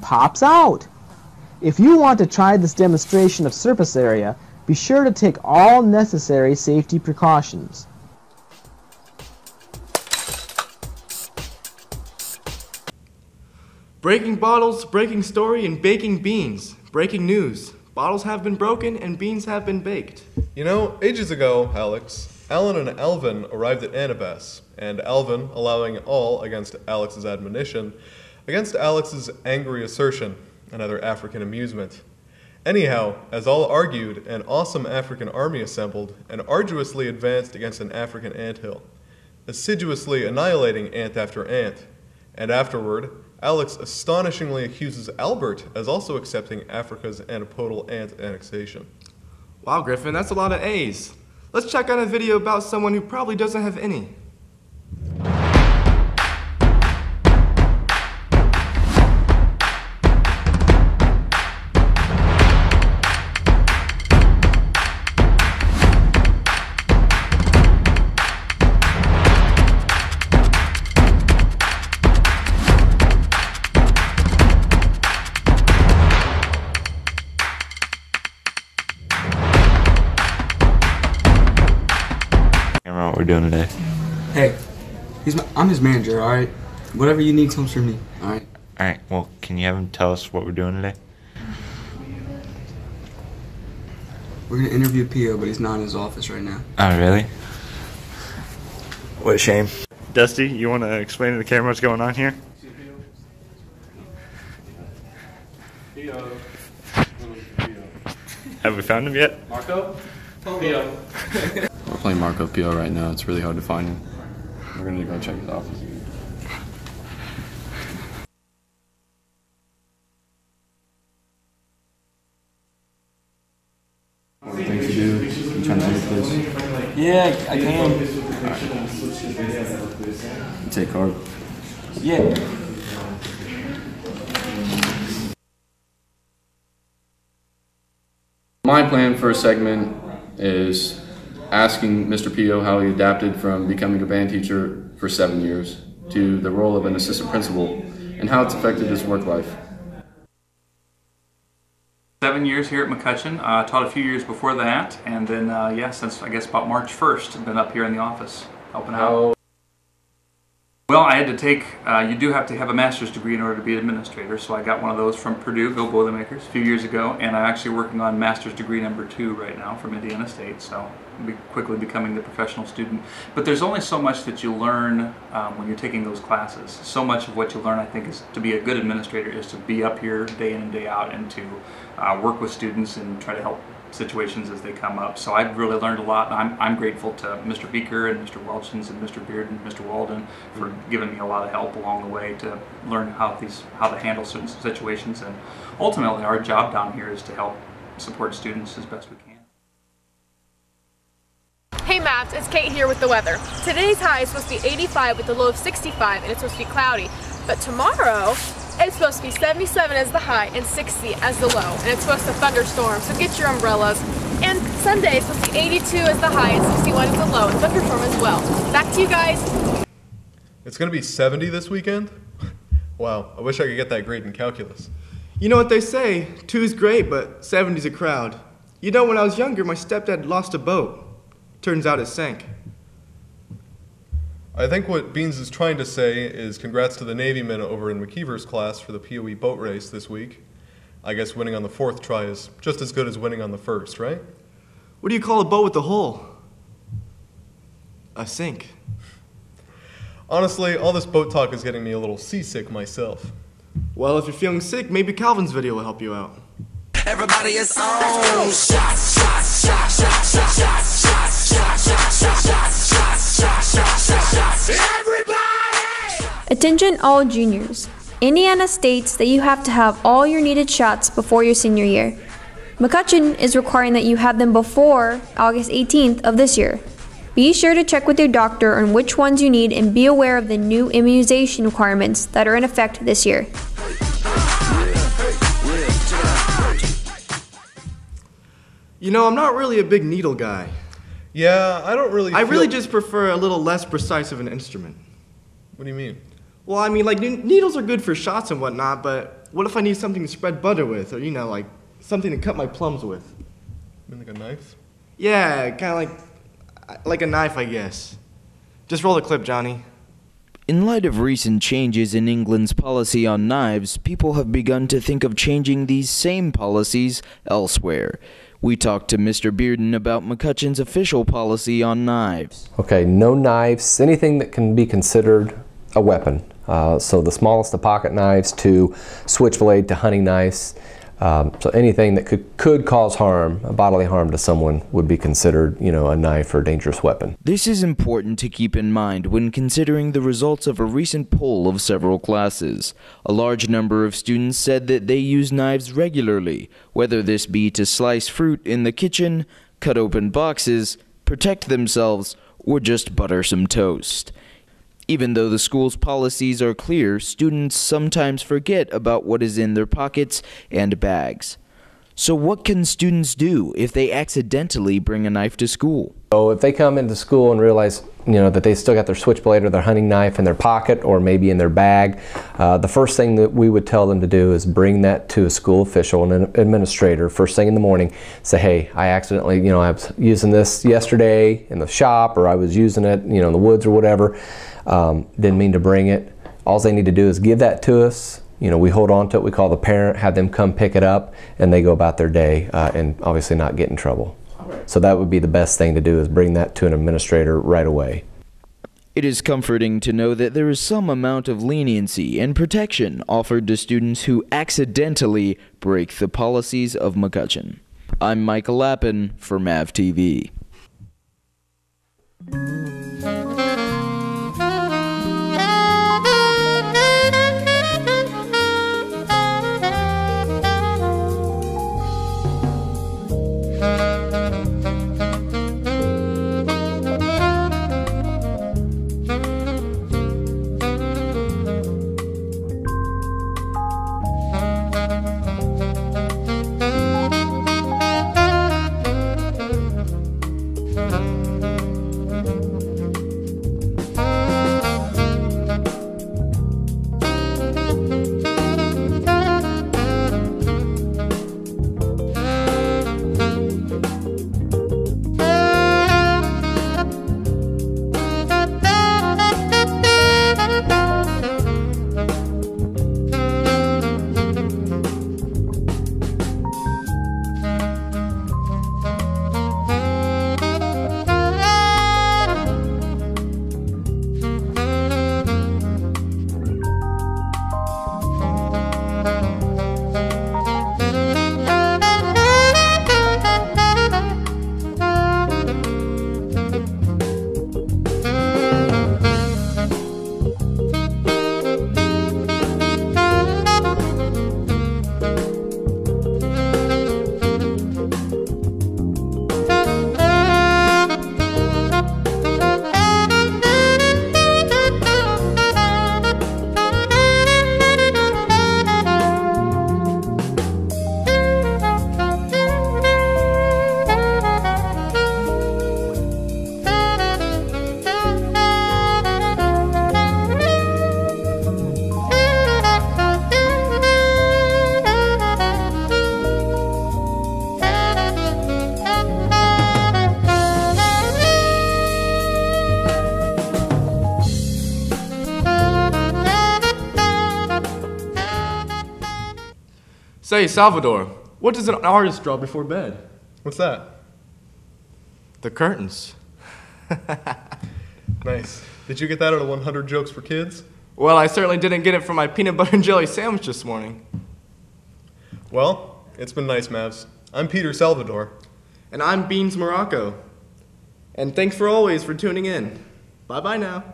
pops out. If you want to try this demonstration of surface area, be sure to take all necessary safety precautions. Breaking bottles, breaking story, and baking beans. Breaking news. Bottles have been broken and beans have been baked. You know, ages ago, Alex, Alan and Alvin arrived at Annabas, and Alvin allowing all against Alex's admonition, against Alex's angry assertion, another African amusement. Anyhow, as all argued, an awesome African army assembled and arduously advanced against an African anthill, assiduously annihilating ant after ant, and afterward, Alex astonishingly accuses Albert as also accepting Africa's antipodal ant annexation. Wow, Griffin, that's a lot of A's. Let's check out a video about someone who probably doesn't have any. What we're doing today. Hey, I'm his manager, alright? Whatever you need comes from me, alright? Alright, well, can you have him tell us what we're doing today? We're gonna interview Pio, but he's not in his office right now. Oh, really? What a shame. Dusty, you want to explain to the camera what's going on here? Have we found him yet? Marco? Pio. We're playing Marco Pio right now. It's really hard to find him. We're going to go check his office. What are the things to do? You trying to edit this? Yeah, I can. Right. You take card. Yeah. My plan for a segment is asking Mr. Pio how he adapted from becoming a band teacher for 7 years to the role of an assistant principal and how it's affected his work life. 7 years here at McCutcheon. Taught a few years before that, and then yeah, since I guess about March 1st, I've been up here in the office helping out. Well, I had to take, you do have to have a master's degree in order to be an administrator, so I got one of those from Purdue, go Boilermakers, a few years ago, and I'm actually working on master's degree number 2 right now from Indiana State, so I'll be quickly becoming the professional student. But there's only so much that you learn when you're taking those classes. So much of what you learn, I think, is to be a good administrator is to be up here day in and day out and to work with students and try to help situations as they come up. So I've really learned a lot. I'm grateful to Mr. Beaker and Mr. Welchins and Mr. Beard and Mr. Walden for giving me a lot of help along the way to learn how to handle certain situations. And ultimately, our job down here is to help support students as best we can. Hey Mavs, it's Kate here with the weather. Today's high is supposed to be 85 with a low of 65, and it's supposed to be cloudy. But tomorrow, it's supposed to be 77 as the high and 60 as the low, and it's supposed to thunderstorm, so get your umbrellas. And Sunday is supposed to be 82 as the high and 61 as the low, and thunderstorm as well. Back to you guys. It's going to be 70 this weekend? Wow, I wish I could get that grade in calculus. You know what they say, 2's great, but 70's a crowd. You know, when I was younger, my stepdad lost a boat. Turns out it sank. I think what Beans is trying to say is congrats to the Navy men over in McKeever's class for the POE boat race this week. I guess winning on the 4th try is just as good as winning on the 1st, right? What do you call a boat with a hole? A sink. Honestly, all this boat talk is getting me a little seasick myself. Well, if you're feeling sick, maybe Calvin's video will help you out. Everybody is on. Shots, shots, shots, shots, shots, shots, shots, shots, shots, shots, shots, shots, shots, shots, shots. Everybody! Attention all juniors. Indiana states that you have to have all your needed shots before your senior year. McCutcheon is requiring that you have them before August 18th of this year. Be sure to check with your doctor on which ones you need and be aware of the new immunization requirements that are in effect this year. You know, I'm not really a big needle guy. Yeah, I really just prefer a little less precise of an instrument. What do you mean? Well, I mean, like, needles are good for shots and whatnot, but what if I need something to spread butter with, or, like something to cut my plums with? You mean like a knife? Yeah, kind of like a knife, I guess. Just roll the clip, Johnny. In light of recent changes in England's policy on knives, people have begun to think of changing these same policies elsewhere. We talked to Mr. Bearden about McCutcheon's official policy on knives. Okay, no knives, anything that can be considered a weapon. So the smallest of pocket knives to switchblade to hunting knives. So anything that could cause harm, bodily harm to someone, would be considered, a knife or a dangerous weapon. This is important to keep in mind when considering the results of a recent poll of several classes. A large number of students said that they use knives regularly, whether this be to slice fruit in the kitchen, cut open boxes, protect themselves, or just butter some toast. Even though the school's policies are clear, students sometimes forget about what is in their pockets and bags. So what can students do if they accidentally bring a knife to school? So if they come into school and realize, that they still got their switchblade or their hunting knife in their pocket or maybe in their bag, the first thing that we would tell them to do is bring that to a school official, an administrator, first thing in the morning. Say, hey, I accidentally, I was using this yesterday in the shop, or I was using it, in the woods or whatever. Didn't mean to bring it. All they need to do is give that to us. We hold on to it, we call the parent, have them come pick it up, and they go about their day and obviously not get in trouble. So that would be the best thing to do, is bring that to an administrator right away. It is comforting to know that there is some amount of leniency and protection offered to students who accidentally break the policies of McCutcheon. I'm Michael Lappin for MavTV. Say, Salvador, what does an artist draw before bed? What's that? The curtains. Nice. Did you get that out of 100 Jokes for Kids? Well, I certainly didn't get it from my peanut butter and jelly sandwich this morning. Well, it's been nice, Mavs. I'm Peter Salvador. And I'm Beans Morocco. And thanks for always for tuning in. Bye-bye now.